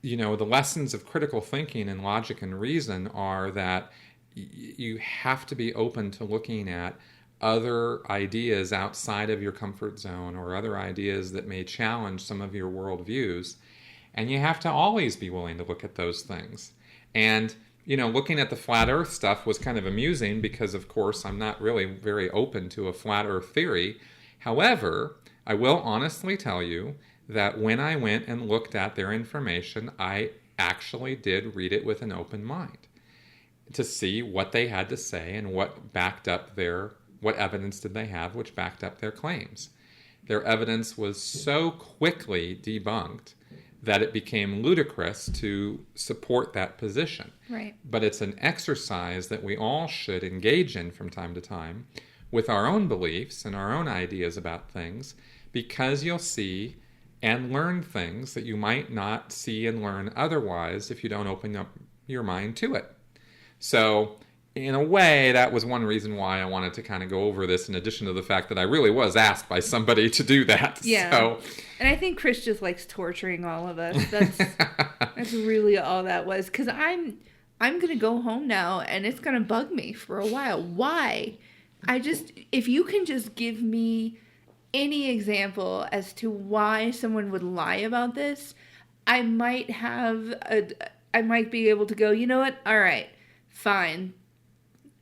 the lessons of critical thinking and logic and reason are that you have to be open to looking at other ideas outside of your comfort zone or other ideas that may challenge some of your worldviews. And you have to always be willing to look at those things. And, looking at the flat earth stuff was kind of amusing because, of course, I'm not really very open to a flat earth theory. However, I will honestly tell you that when I went and looked at their information, I actually did read it with an open mind to see what they had to say and what evidence did they have which backed up their claims. Their evidence was so quickly debunked that it became ludicrous to support that position. Right. But it's an exercise that we all should engage in from time to time with our own beliefs and our own ideas about things, because you'll see and learn things that you might not see and learn otherwise if you don't open up your mind to it. So, in a way, that was one reason why I wanted to kind of go over this, in addition to the fact that I really was asked by somebody to do that. Yeah. So, and I think Chris just likes torturing all of us. That's really all that was. Because I'm going to go home now, and it's going to bug me for a while. Why? If you can just give me any example as to why someone would lie about this, I might be able to go, you know what? All right, fine.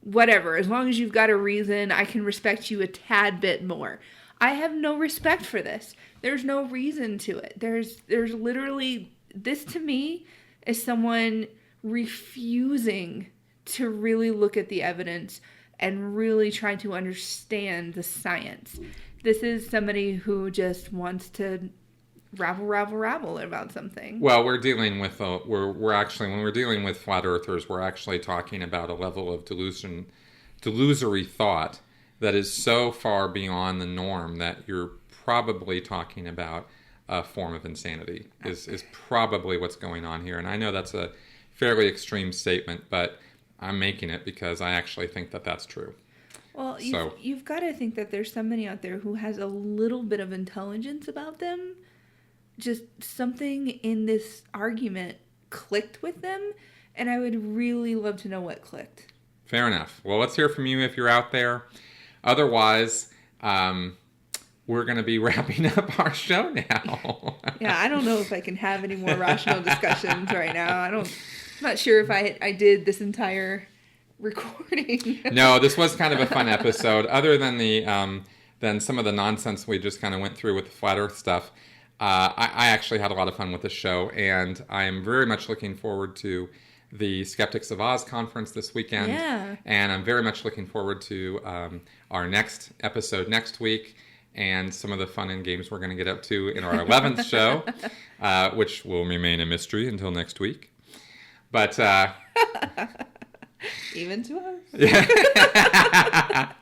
Whatever. As long as you've got a reason, I can respect you a tad bit more. I have no respect for this. There's no reason to it. There's literally, this to me is someone refusing to really look at the evidence and really try to understand the science. This is somebody who just wants to rabble about something. Well, we're dealing with we're actually, when we're dealing with flat earthers, we're actually talking about a level of delusory thought that is so far beyond the norm that you're probably talking about a form of insanity is probably what's going on here. And I know that's a fairly extreme statement, but I'm making it because I actually think that that's true. Well, you've got to think that there's somebody out there who has a little bit of intelligence about them. Just something in this argument clicked with them, and I would really love to know what clicked. Fair enough. Well, let's hear from you if you're out there. Otherwise, we're going to be wrapping up our show now. Yeah, I don't know if I can have any more rational discussions right now. I'm not sure if I did this entire recording. No, this was kind of a fun episode. Other than than some of the nonsense we just kind of went through with the flat Earth stuff, I actually had a lot of fun with the show, and I am very much looking forward to the Skeptics of Oz conference this weekend. Yeah. And I'm very much looking forward to our next episode next week and some of the fun and games we're going to get up to in our 11th show, which will remain a mystery until next week. But even to us. Yeah.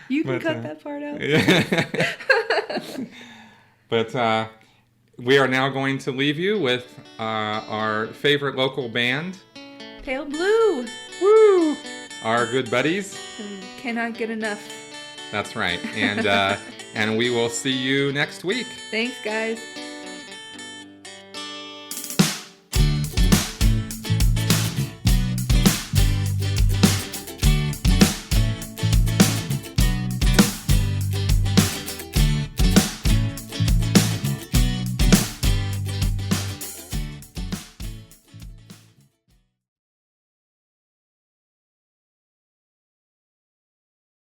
You can cut that part out. Yeah. But we are now going to leave you with our favorite local band, Pale Blue. Woo! Our good buddies. And cannot get enough. That's right. And we will see you next week. Thanks, guys.